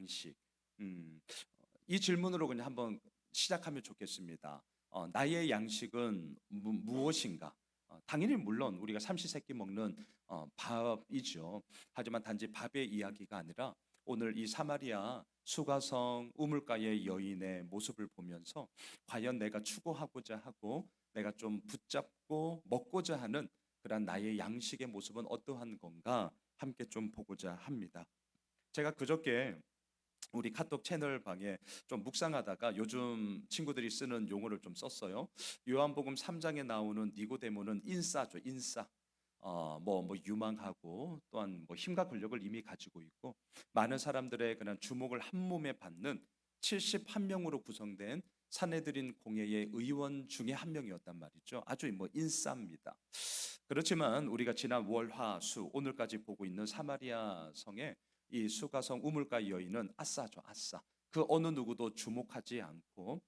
양식. 음, 이 질문으로 그냥 한번 시작하면 좋겠습니다. 나의 양식은 무엇인가? 당연히 물론 우리가 삼시세끼 먹는 밥이죠. 하지만 단지 밥의 이야기가 아니라 오늘 이 사마리아 수가성 우물가의 여인의 모습을 보면서 과연 내가 추구하고자 하고 내가 좀 붙잡고 먹고자 하는 그런 나의 양식의 모습은 어떠한 건가 함께 좀 보고자 합니다. 제가 그저께 우리 카톡 채널 방에 좀 묵상하다가 요즘 친구들이 쓰는 용어를 좀 썼어요. 요한복음 3장에 나오는 니고데모는 인싸죠, 인싸. 뭐 유망하고 또한 뭐 힘과 권력을 이미 가지고 있고 많은 사람들의 그런 주목을 한 몸에 받는 71명으로 구성된 사내들인 공회의 의원 중에 한 명이었단 말이죠. 아주 뭐 인싸입니다. 그렇지만 우리가 지난 월, 화, 수 오늘까지 보고 있는 사마리아 성의 이 수가성 우물가 여인은 아싸죠, 아싸. 그 어느 누구도 주목하지 않고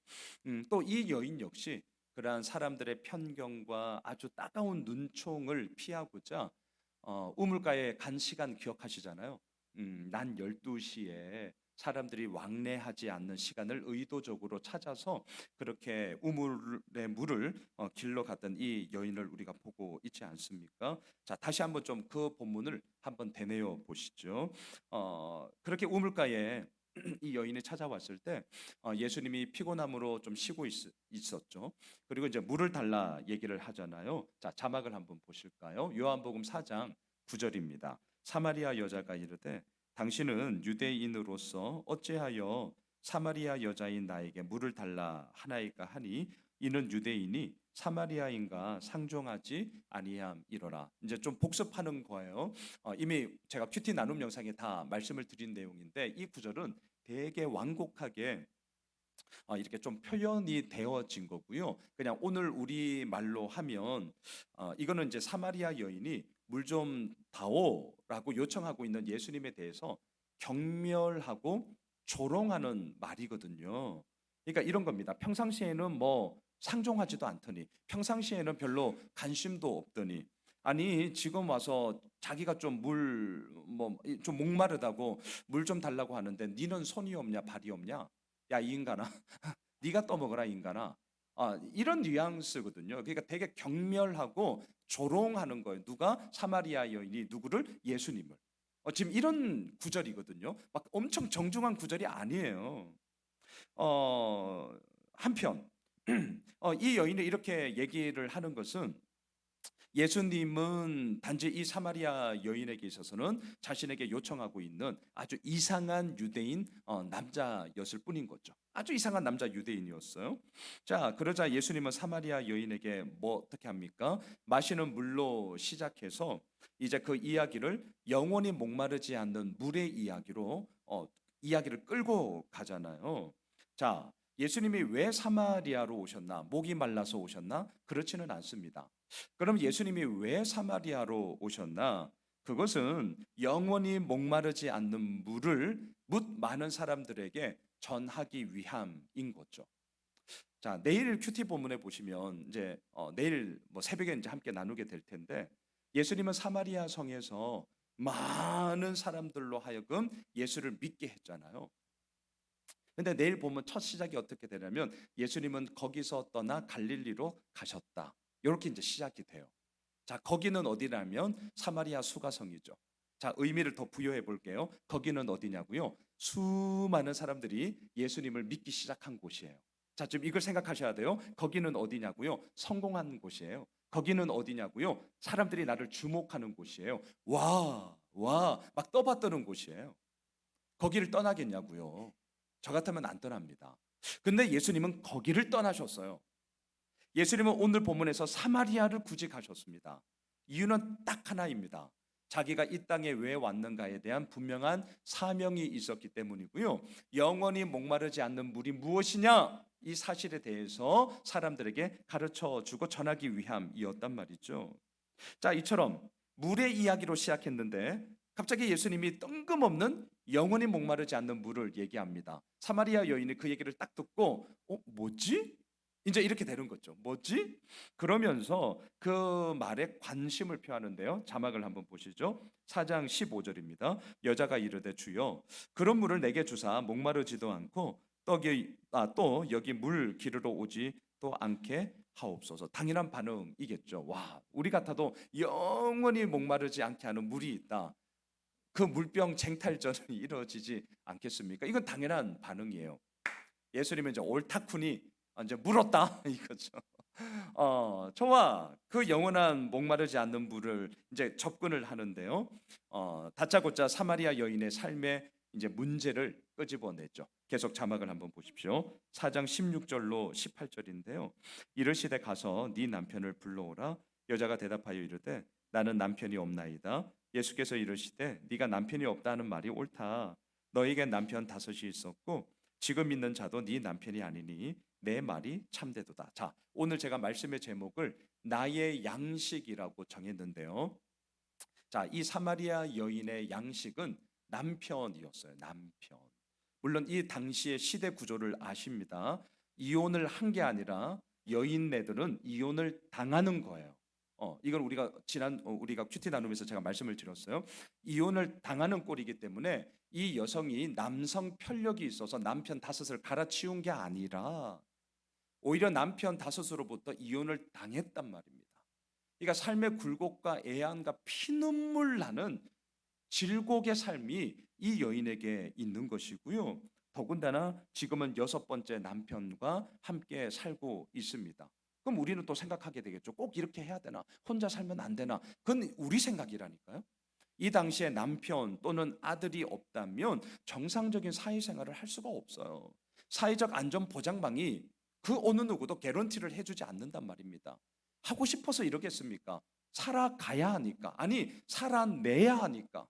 또 이 여인 역시 그러한 사람들의 편견과 아주 따가운 눈총을 피하고자 우물가에 간 시간 기억하시잖아요. 난 12시에 사람들이 왕래하지 않는 시간을 의도적으로 찾아서 그렇게 우물의 물을 길러 갔던 이 여인을 우리가 보고 있지 않습니까? 자, 다시 한번 좀 그 본문을 한번 되뇌어 보시죠. 그렇게 우물가에 이 여인이 찾아왔을 때 예수님이 피곤함으로 좀 쉬고 있었죠. 그리고 이제 물을 달라 얘기를 하잖아요. 자, 자막을 한번 보실까요? 요한복음 4장 9절입니다. 사마리아 여자가 이르되 당신은 유대인으로서 어찌하여 사마리아 여자인 나에게 물을 달라 하나이까 하니 이는 유대인이 사마리아인과 상종하지 아니함이로라. 이제 좀 복습하는 거예요. 이미 제가 큐티 나눔 영상에 다 말씀을 드린 내용인데 이 구절은 되게 완곡하게 이렇게 좀 표현이 되어진 거고요. 그냥 오늘 우리 말로 하면 이거는 이제 사마리아 여인이 물 좀 다오라고 요청하고 있는 예수님에 대해서 경멸하고 조롱하는 말이거든요. 그러니까 이런 겁니다. 평상시에는 뭐 상종하지도 않더니 평상시에는 별로 관심도 없더니 아니 지금 와서 자기가 좀 물 뭐 좀 목마르다고 물 좀 달라고 하는데 니는 손이 없냐 발이 없냐? 야 이 인간아 네가 떠먹어라 인간아. 이런 뉘앙스거든요. 그러니까 되게 경멸하고 조롱하는 거예요. 누가 사마리아 여인이 누구를 예수님을. 지금 이런 구절이거든요. 막 엄청 정중한 구절이 아니에요. 한편 이 여인이 이렇게 얘기를 하는 것은 예수님은 단지 이 사마리아 여인에게 있어서는 자신에게 요청하고 있는 아주 이상한 유대인 남자였을 뿐인 거죠. 아주 이상한 남자 유대인이었어요. 자, 그러자 예수님은 사마리아 여인에게 뭐 어떻게 합니까? 마시는 물로 시작해서 이제 그 이야기를 영원히 목마르지 않는 물의 이야기로 이야기를 끌고 가잖아요. 자, 예수님이 왜 사마리아로 오셨나? 목이 말라서 오셨나? 그렇지는 않습니다. 그럼 예수님이 왜 사마리아로 오셨나? 그것은 영원히 목마르지 않는 물을 묻 많은 사람들에게 전하기 위함인 거죠. 자, 내일 큐티 본문에 보시면 이제 내일 뭐 새벽에 이제 함께 나누게 될 텐데 예수님은 사마리아 성에서 많은 사람들로 하여금 예수를 믿게 했잖아요. 근데 내일 보면 첫 시작이 어떻게 되냐면 예수님은 거기서 떠나 갈릴리로 가셨다. 이렇게 이제 시작이 돼요. 자, 거기는 어디냐면 사마리아 수가성이죠. 자, 의미를 더 부여해 볼게요. 거기는 어디냐고요? 수많은 사람들이 예수님을 믿기 시작한 곳이에요. 자, 지금 이걸 생각하셔야 돼요. 거기는 어디냐고요? 성공한 곳이에요. 거기는 어디냐고요? 사람들이 나를 주목하는 곳이에요. 와, 와, 막 떠받드는 곳이에요. 거기를 떠나겠냐고요? 저 같으면 안 떠납니다. 근데 예수님은 거기를 떠나셨어요. 예수님은 오늘 본문에서 사마리아를 굳이 가셨습니다. 이유는 딱 하나입니다. 자기가 이 땅에 왜 왔는가에 대한 분명한 사명이 있었기 때문이고요. 영원히 목마르지 않는 물이 무엇이냐? 이 사실에 대해서 사람들에게 가르쳐 주고 전하기 위함이었단 말이죠. 자, 이처럼 물의 이야기로 시작했는데 갑자기 예수님이 뜬금없는 영원히 목마르지 않는 물을 얘기합니다. 사마리아 여인이 그 얘기를 딱 듣고 뭐지? 이제 이렇게 되는 거죠. 뭐지? 그러면서 그 말에 관심을 표하는데요. 자막을 한번 보시죠. 4장 15절입니다. 여자가 이르되 주여 그런 물을 내게 주사 목마르지도 않고 또 여기 물 기르러 오지 또 않게 하옵소서. 당연한 반응이겠죠. 와, 우리 같아도 영원히 목마르지 않게 하는 물이 있다. 그 물병 쟁탈전이 이루어지지 않겠습니까? 이건 당연한 반응이에요. 예수님은 이제 옳다쿠니 이제 물었다 이거죠. 저와 그 영원한 목마르지 않는 물을 이제 접근을 하는데요. 다짜고짜 사마리아 여인의 삶의 이제 문제를 끄집어냈죠. 계속 자막을 한번 보십시오. 4장 16절로 18절인데요. 이르시되 가서 네 남편을 불러오라. 여자가 대답하여 이르되 나는 남편이 없나이다. 예수께서 이르시되 네가 남편이 없다는 말이 옳다. 너에게 남편 다섯이 있었고 지금 있는 자도 네 남편이 아니니 내 말이 참되도다. 자, 오늘 제가 말씀의 제목을 나의 양식이라고 정했는데요. 자, 이 사마리아 여인의 양식은 남편이었어요. 남편. 물론 이 당시의 시대 구조를 아십니다. 이혼을 한 게 아니라 여인네들은 이혼을 당하는 거예요. 이걸 우리가 큐티 나눔에서 제가 말씀을 드렸어요. 이혼을 당하는 꼴이기 때문에 이 여성이 남성 편력이 있어서 남편 다섯을 갈아치운 게 아니라 오히려 남편 다섯으로부터 이혼을 당했단 말입니다. 그러니까 삶의 굴곡과 애환과 피눈물 나는 질곡의 삶이 이 여인에게 있는 것이고요. 더군다나 지금은 여섯 번째 남편과 함께 살고 있습니다. 그럼 우리는 또 생각하게 되겠죠. 꼭 이렇게 해야 되나? 혼자 살면 안 되나? 그건 우리 생각이라니까요. 이 당시에 남편 또는 아들이 없다면 정상적인 사회생활을 할 수가 없어요. 사회적 안전 보장망이 그 어느 누구도 개런티를 해주지 않는단 말입니다. 하고 싶어서 이러겠습니까? 살아가야 하니까. 아니, 살아내야 하니까.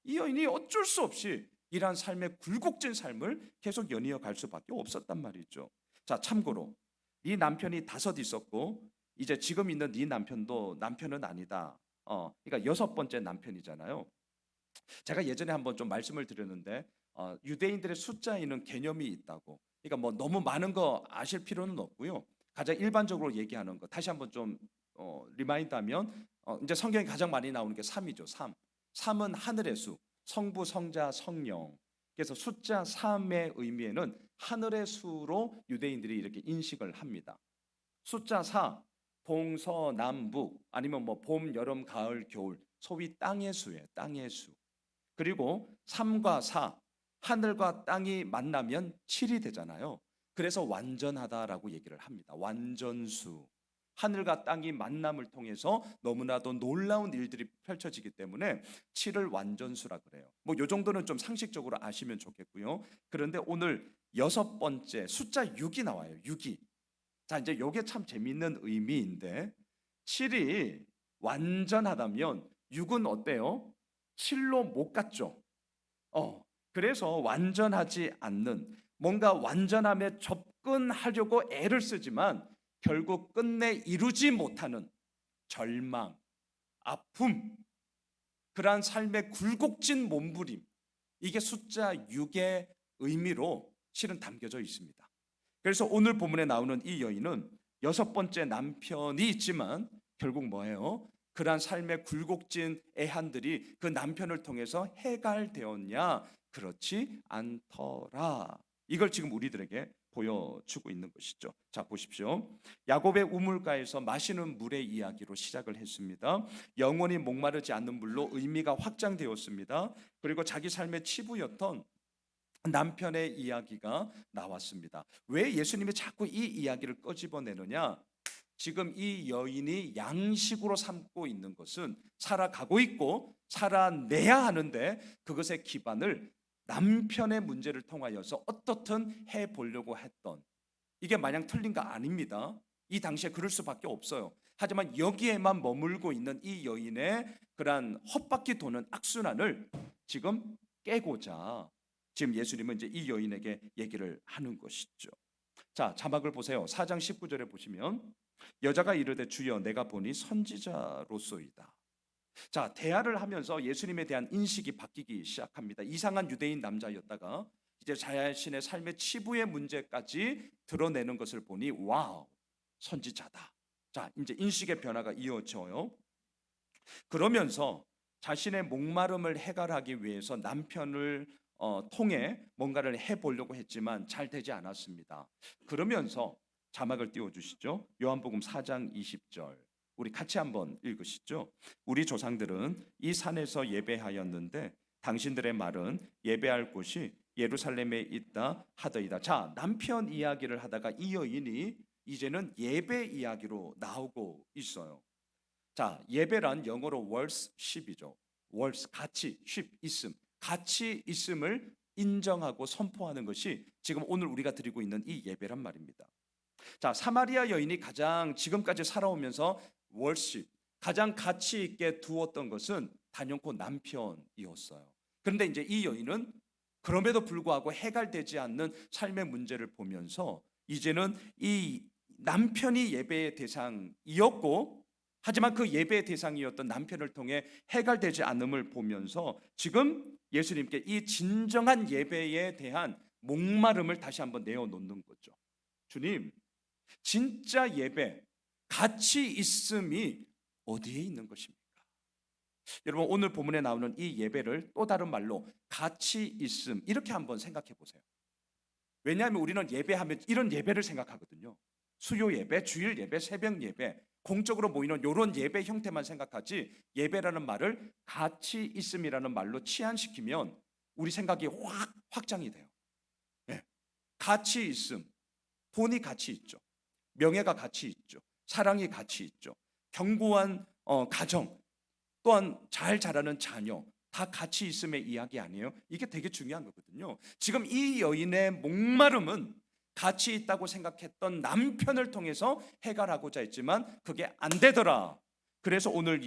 이 여인이 어쩔 수 없이 이러한 삶의 굴곡진 삶을 계속 연이어 갈 수밖에 없었단 말이죠. 자, 참고로 네 남편이 다섯 있었고 이제 지금 있는 네 남편도 남편은 아니다. 그러니까 여섯 번째 남편이잖아요. 제가 예전에 한번 좀 말씀을 드렸는데 유대인들의 숫자에는 개념이 있다고. 그러니까 뭐 너무 많은 거 아실 필요는 없고요. 가장 일반적으로 얘기하는 거 다시 한번 좀 리마인드하면 이제 성경에 가장 많이 나오는 게 3이죠. 3. 3은 하늘의 수, 성부, 성자, 성령. 그래서 숫자 3의 의미에는 하늘의 수로 유대인들이 이렇게 인식을 합니다. 숫자 4, 동서남북 아니면 뭐 봄, 여름, 가을, 겨울 소위 땅의 수예요. 땅의 수. 그리고 3과 4, 하늘과 땅이 만나면 7이 되잖아요. 그래서 완전하다라고 얘기를 합니다. 완전수. 하늘과 땅이 만남을 통해서 너무나도 놀라운 일들이 펼쳐지기 때문에 7을 완전수라 그래요. 뭐 요 정도는 좀 상식적으로 아시면 좋겠고요. 그런데 오늘 여섯 번째 숫자 6이 나와요. 6이. 자, 이제 요게 참 재밌는 의미인데 7이 완전하다면 6은 어때요? 7로 못 갔죠. 그래서 완전하지 않는 뭔가 완전함에 접근하려고 애를 쓰지만 결국 끝내 이루지 못하는 절망, 아픔, 그러한 삶의 굴곡진 몸부림, 이게 숫자 6의 의미로 실은 담겨져 있습니다. 그래서 오늘 본문에 나오는 이 여인은 여섯 번째 남편이 있지만 결국 뭐예요? 그러한 삶의 굴곡진 애한들이 그 남편을 통해서 해갈되었냐? 그렇지 않더라. 이걸 지금 우리들에게 보여주고 있는 것이죠. 자, 보십시오. 야곱의 우물가에서 마시는 물의 이야기로 시작을 했습니다. 영원히 목마르지 않는 물로 의미가 확장되었습니다. 그리고 자기 삶의 치부였던 남편의 이야기가 나왔습니다. 왜 예수님이 자꾸 이 이야기를 끄집어내느냐? 지금 이 여인이 양식으로 삼고 있는 것은 살아가고 있고 살아내야 하는데 그것의 기반을 남편의 문제를 통하여서 어떻든 해보려고 했던, 이게 마냥 틀린 거 아닙니다. 이 당시에 그럴 수밖에 없어요. 하지만 여기에만 머물고 있는 이 여인의 그러한 헛바퀴 도는 악순환을 지금 깨고자 지금 예수님은 이제 이 여인에게 얘기를 하는 것이죠. 자, 자막을 보세요. 4장 19절에 보시면 여자가 이르되 주여 내가 보니 선지자로소이다. 자, 대화를 하면서 예수님에 대한 인식이 바뀌기 시작합니다. 이상한 유대인 남자였다가 이제 자신의 삶의 치부의 문제까지 드러내는 것을 보니 와우, 선지자다. 자, 이제 인식의 변화가 이어져요. 그러면서 자신의 목마름을 해결하기 위해서 남편을 통해 뭔가를 해보려고 했지만 잘 되지 않았습니다. 그러면서 자막을 띄워주시죠. 요한복음 4장 20절 우리 같이 한번 읽으시죠. 우리 조상들은 이 산에서 예배하였는데 당신들의 말은 예배할 곳이 예루살렘에 있다 하더이다. 자, 남편 이야기를 하다가 이 여인이 이제는 예배 이야기로 나오고 있어요. 자, 예배란 영어로 worship이죠. 같이, 있음. 같이 있음을 인정하고 선포하는 것이 지금 오늘 우리가 드리고 있는 이 예배란 말입니다. 자, 사마리아 여인이 가장 지금까지 살아오면서 가장 가치 있게 두었던 것은 단연코 남편이었어요. 그런데 이제 이 여인은 그럼에도 불구하고 해결되지 않는 삶의 문제를 보면서 이제는 이 남편이 예배의 대상이었고, 하지만 그 예배의 대상이었던 남편을 통해 해결되지 않음을 보면서 지금 예수님께 이 진정한 예배에 대한 목마름을 다시 한번 내어놓는 거죠. 주님, 진짜 예배, 가치 있음이 어디에 있는 것입니까? 여러분, 오늘 본문에 나오는 이 예배를 또 다른 말로 가치 있음, 이렇게 한번 생각해 보세요. 왜냐하면 우리는 예배하면 이런 예배를 생각하거든요. 수요 예배, 주일 예배, 새벽 예배, 공적으로 모이는 이런 예배 형태만 생각하지, 예배라는 말을 가치 있음이라는 말로 치환시키면 우리 생각이 확 확장이 돼요. 네. 가치 있음, 돈이 가치 있죠. 명예가 가치 있죠. 사랑이 가치 있죠. 견고한 가정, 또한 잘 자라는 자녀, 다 가치 있음의 이야기 아니에요? 이게 되게 중요한 거거든요. 지금 이 여인의 목마름은 가치 있다고 생각했던 남편을 통해서 해결하고자 했지만 그게 안 되더라. 그래서 오늘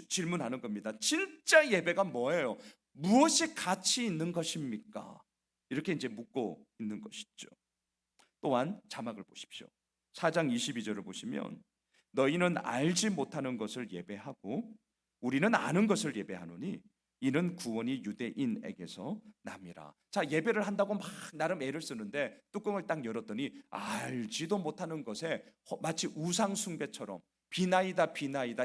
질문하는 겁니다. 진짜 예배가 뭐예요? 무엇이 가치 있는 것입니까? 이렇게 이제 묻고 있는 것이죠. 또한 자막을 보십시오. 4장 22절을 보시면 너희는 알지 못하는 것을 예배하고 우리는 아는 것을 예배하노니 이는 구원이 유대인에게서 남이라. 자, 예배를 한다고 막 나름 애를 쓰는데 뚜껑을 딱 열었더니 알지도 못하는 것에 마치 우상 숭배처럼 비나이다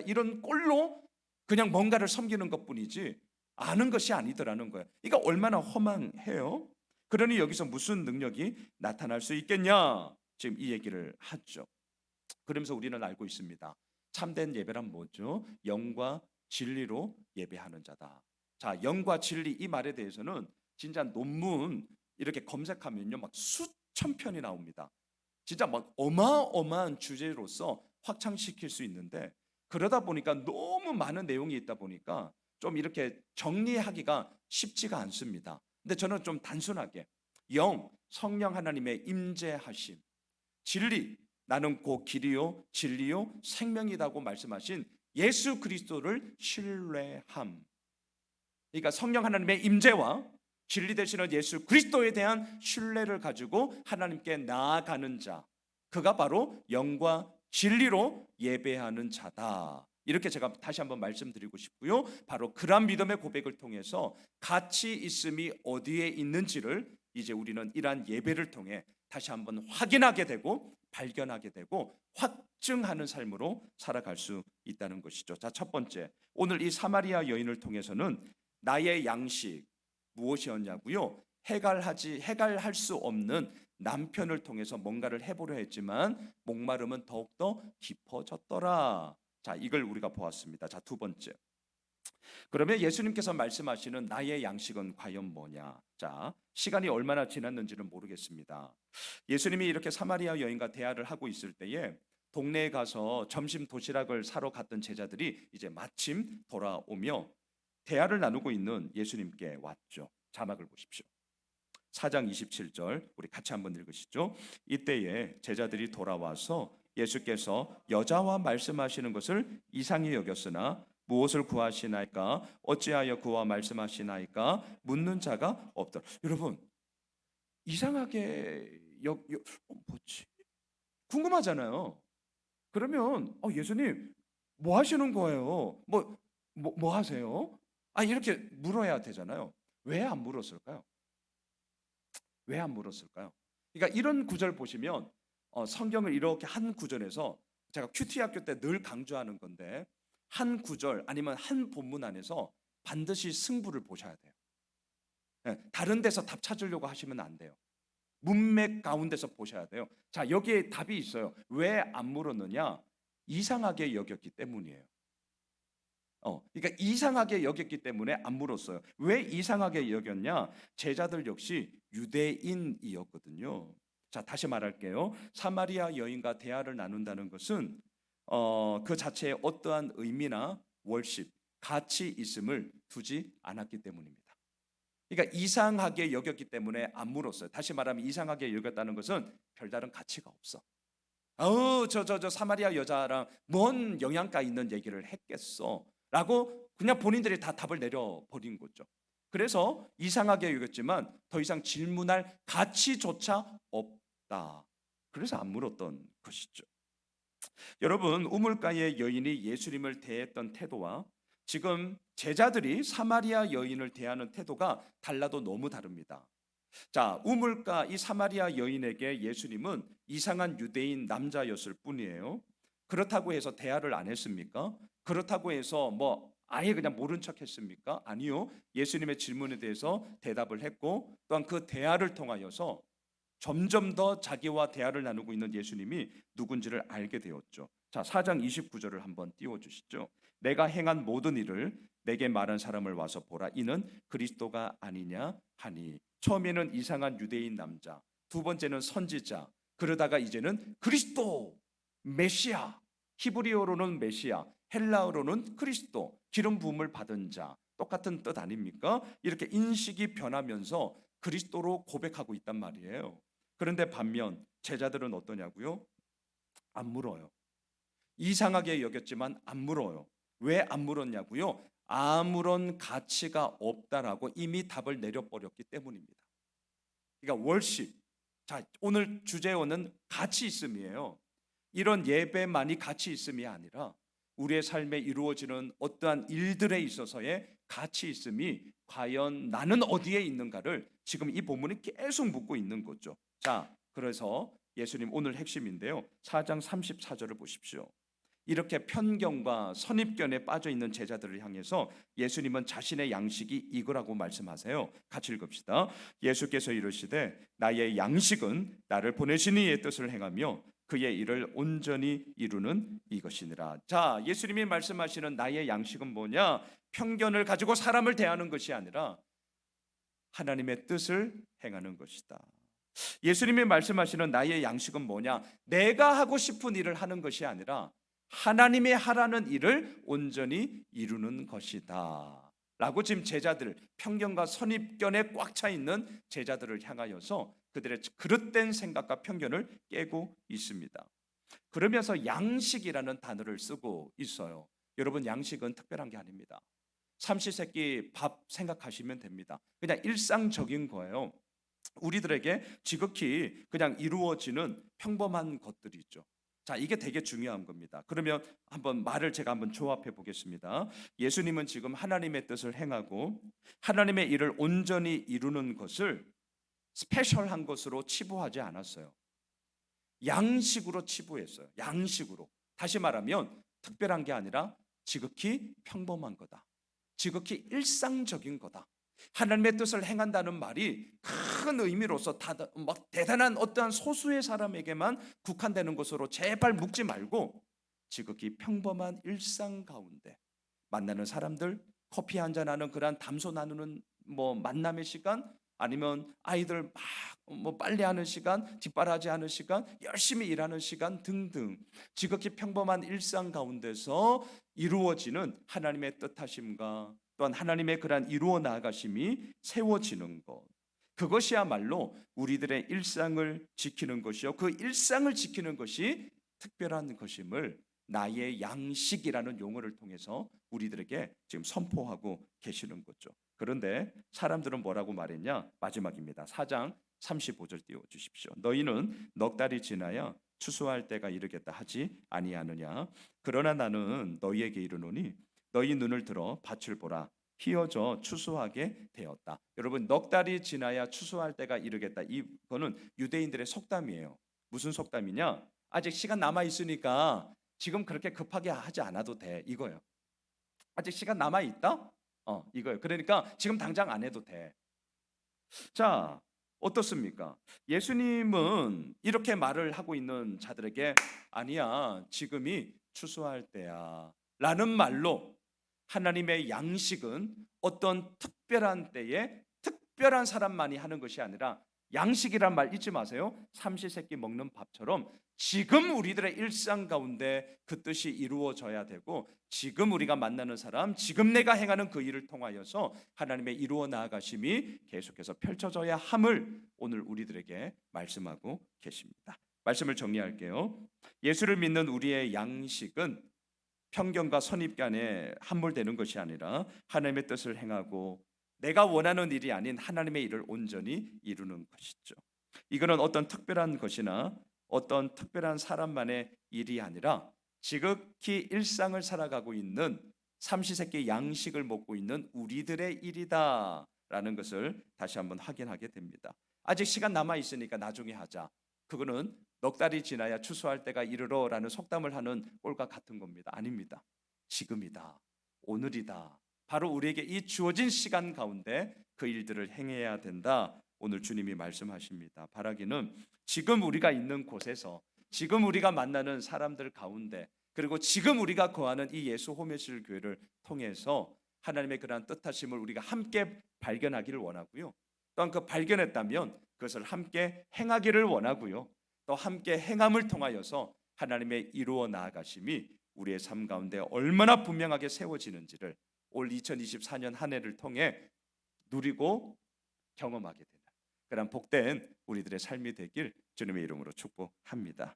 이런 꼴로 그냥 뭔가를 섬기는 것뿐이지 아는 것이 아니더라는 거예요. 그러니까 얼마나 허망해요. 그러니 여기서 무슨 능력이 나타날 수 있겠냐? 지금 이 얘기를 하죠. 그러면서 우리는 알고 있습니다. 참된 예배란 뭐죠? 영과 진리로 예배하는 자다. 자, 영과 진리 이 말에 대해서는 진짜 논문 이렇게 검색하면요, 막 수천 편이 나옵니다. 진짜 막 어마어마한 주제로서 확장시킬 수 있는데, 그러다 보니까 너무 많은 내용이 있다 보니까 좀 이렇게 정리하기가 쉽지가 않습니다. 근데 저는 좀 단순하게 성령 하나님의 임재하심, 진리, 나는 곧 길이요 진리요 생명이라고 말씀하신 예수 그리스도를 신뢰함. 그러니까 성령 하나님의 임재와 진리 되시는 예수 그리스도에 대한 신뢰를 가지고 하나님께 나아가는 자, 그가 바로 영과 진리로 예배하는 자다. 이렇게 제가 다시 한번 말씀드리고 싶고요. 바로 그런 믿음의 고백을 통해서 가치 있음이 어디에 있는지를 이제 우리는 이러한 예배를 통해 다시 한번 확인하게 되고 발견하게 되고 확증하는 삶으로 살아갈 수 있다는 것이죠. 자, 첫 번째, 오늘 이 사마리아 여인을 통해서는 나의 양식 무엇이었냐고요? 해결할 수 없는 남편을 통해서 뭔가를 해보려 했지만 목마름은 더욱더 깊어졌더라. 자, 이걸 우리가 보았습니다. 자, 두 번째, 그러면 예수님께서 말씀하시는 나의 양식은 과연 뭐냐? 자, 시간이 얼마나 지났는지는 모르겠습니다. 예수님이 이렇게 사마리아 여인과 대화를 하고 있을 때에 동네에 가서 점심 도시락을 사러 갔던 제자들이 이제 마침 돌아오며 대화를 나누고 있는 예수님께 왔죠. 자막을 보십시오. 4장 27절 우리 같이 한번 읽으시죠. 이때에 제자들이 돌아와서 예수께서 여자와 말씀하시는 것을 이상히 여겼으나 무엇을 구하시나이까? 어찌하여 그와 말씀하시나이까? 묻는 자가 없더라. 여러분, 이상하게 뭐지? 궁금하잖아요. 그러면 예수님 뭐 하시는 거예요? 뭐 하세요? 이렇게 물어야 되잖아요. 왜 안 물었을까요? 왜 안 물었을까요? 그러니까 이런 구절 보시면 성경을 이렇게 한 구절에서 제가 큐티 학교 때 늘 강조하는 건데 한 구절 아니면 한 본문 안에서 반드시 승부를 보셔야 돼요. 예, 다른 데서 답 찾으려고 하시면 안 돼요. 문맥 가운데서 보셔야 돼요. 자, 여기에 답이 있어요. 왜 안 물었느냐? 이상하게 여겼기 때문이에요. 그러니까 이상하게 여겼기 때문에 안 물었어요. 왜 이상하게 여겼냐? 제자들 역시 유대인이었거든요. 자, 다시 말할게요. 사마리아 여인과 대화를 나눈다는 것은 그 자체에 어떠한 의미나 월십, 가치 있음을 두지 않았기 때문입니다. 그러니까 이상하게 여겼기 때문에 안 물었어요. 다시 말하면 이상하게 여겼다는 것은 별다른 가치가 없어. 저 사마리아 여자랑 뭔 영양가 있는 얘기를 했겠어? 라고 그냥 본인들이 다 답을 내려버린 거죠. 그래서 이상하게 여겼지만 더 이상 질문할 가치조차 없다. 그래서 안 물었던 것이죠. 여러분, 우물가의 여인이 예수님을 대했던 태도와 지금 제자들이 사마리아 여인을 대하는 태도가 달라도 너무 다릅니다. 자, 우물가 이 사마리아 여인에게 예수님은 이상한 유대인 남자였을 뿐이에요. 그렇다고 해서 대화를 안 했습니까? 그렇다고 해서 뭐 아예 그냥 모른 척 했습니까? 아니요. 예수님의 질문에 대해서 대답을 했고 또한 그 대화를 통하여서 점점 더 자기와 대화를 나누고 있는 예수님이 누군지를 알게 되었죠. 자, 4장 29절을 한번 띄워 주시죠. 내가 행한 모든 일을 내게 말한 사람을 와서 보라. 이는 그리스도가 아니냐 하니. 처음에는 이상한 유대인 남자, 두 번째는 선지자, 그러다가 이제는 그리스도, 메시아. 히브리어로는 메시아, 헬라어로는 그리스도, 기름 부음을 받은 자. 똑같은 뜻 아닙니까? 이렇게 인식이 변하면서 그리스도로 고백하고 있단 말이에요. 그런데 반면 제자들은 어떠냐고요? 안 물어요. 이상하게 여겼지만 안 물어요. 왜 안 물었냐고요? 아무런 가치가 없다라고 이미 답을 내려버렸기 때문입니다. 그러니까 월십. 자, 오늘 주제어는 가치 있음이에요. 이런 예배만이 가치 있음이 아니라 우리의 삶에 이루어지는 어떠한 일들에 있어서의 가치 있음이 과연 나는 어디에 있는가를 지금 이 본문이 계속 묻고 있는 거죠. 자, 그래서 예수님 오늘 핵심인데요. 4장 34절을 보십시오. 이렇게 편견과 선입견에 빠져 있는 제자들을 향해서 예수님은 자신의 양식이 이거라고 말씀하세요. 같이 읽읍시다. 예수께서 이르시되 나의 양식은 나를 보내신 이의 뜻을 행하며 그의 일을 온전히 이루는 이것이니라. 자, 예수님이 말씀하시는 나의 양식은 뭐냐? 편견을 가지고 사람을 대하는 것이 아니라 하나님의 뜻을 행하는 것이다. 예수님이 말씀하시는 나의 양식은 뭐냐? 내가 하고 싶은 일을 하는 것이 아니라 하나님의 하라는 일을 온전히 이루는 것이다 라고 지금 제자들, 편견과 선입견에 꽉 차 있는 제자들을 향하여서 그들의 그릇된 생각과 편견을 깨고 있습니다. 그러면서 양식이라는 단어를 쓰고 있어요. 여러분, 양식은 특별한 게 아닙니다. 삼시세끼 밥 생각하시면 됩니다. 그냥 일상적인 거예요. 우리들에게 지극히 그냥 이루어지는 평범한 것들이 있죠. 자, 이게 되게 중요한 겁니다. 그러면 한번 말을 제가 한번 조합해 보겠습니다. 예수님은 지금 하나님의 뜻을 행하고 하나님의 일을 온전히 이루는 것을 스페셜한 것으로 치부하지 않았어요. 양식으로 치부했어요. 양식으로. 다시 말하면 특별한 게 아니라 지극히 평범한 거다. 지극히 일상적인 거다. 하나님의 뜻을 행한다는 말이 큰 의미로서 막 대단한 어떠한 소수의 사람에게만 국한되는 것으로 제발 묵지 말고 지극히 평범한 일상 가운데 만나는 사람들, 커피 한잔하는 그러한 담소 나누는 뭐 만남의 시간, 아니면 아이들 막 뭐 빨래하는 시간, 뒷바라지하는 시간, 열심히 일하는 시간 등등 지극히 평범한 일상 가운데서 이루어지는 하나님의 뜻하심과 또한 하나님의 그러한 이루어 나가심이 세워지는 것, 그것이야말로 우리들의 일상을 지키는 것이요, 그 일상을 지키는 것이 특별한 것임을 나의 양식이라는 용어를 통해서 우리들에게 지금 선포하고 계시는 거죠. 그런데 사람들은 뭐라고 말했냐? 마지막입니다. 4장 35절 띄워 주십시오. 너희는 넉 달이 지나야 추수할 때가 이르겠다 하지 아니하느냐? 그러나 나는 너희에게 이르노니 너희 눈을 들어 밭을 보라. 휘어져 추수하게 되었다. 여러분, 넉 달이 지나야 추수할 때가 이르겠다. 이거는 유대인들의 속담이에요. 무슨 속담이냐? 아직 시간 남아 있으니까 지금 그렇게 급하게 하지 않아도 돼. 이거예요. 아직 시간 남아 있다? 이거예요. 그러니까 지금 당장 안 해도 돼. 자, 어떻습니까? 예수님은 이렇게 말을 하고 있는 자들에게 아니야, 지금이 추수할 때야 라는 말로 하나님의 양식은 어떤 특별한 때에 특별한 사람만이 하는 것이 아니라, 양식이란 말 잊지 마세요. 삼시세끼 먹는 밥처럼 지금 우리들의 일상 가운데 그 뜻이 이루어져야 되고, 지금 우리가 만나는 사람, 지금 내가 행하는 그 일을 통하여서 하나님의 이루어 나아가심이 계속해서 펼쳐져야 함을 오늘 우리들에게 말씀하고 계십니다. 말씀을 정리할게요. 예수를 믿는 우리의 양식은 편견과 선입견에 함몰되는 것이 아니라 하나님의 뜻을 행하고 내가 원하는 일이 아닌 하나님의 일을 온전히 이루는 것이죠. 이거는 어떤 특별한 것이나 어떤 특별한 사람만의 일이 아니라 지극히 일상을 살아가고 있는 삼시세끼 양식을 먹고 있는 우리들의 일이다라는 것을 다시 한번 확인하게 됩니다. 아직 시간 남아 있으니까 나중에 하자. 그거는 넉 달이 지나야 추수할 때가 이르러라는 속담을 하는 꼴과 같은 겁니다. 아닙니다. 지금이다. 오늘이다. 바로 우리에게 이 주어진 시간 가운데 그 일들을 행해야 된다. 오늘 주님이 말씀하십니다. 바라기는 지금 우리가 있는 곳에서, 지금 우리가 만나는 사람들 가운데, 그리고 지금 우리가 거하는 이 예수 호메실 교회를 통해서 하나님의 그러한 뜻하심을 우리가 함께 발견하기를 원하고요. 또한 그 발견했다면 그것을 함께 행하기를 원하고요. 또 함께 행함을 통하여서 하나님의 이루어 나아가심이 우리의 삶 가운데 얼마나 분명하게 세워지는지를 올 2024년 한 해를 통해 누리고 경험하게 되는 그런 복된 우리들의 삶이 되길 주님의 이름으로 축복합니다.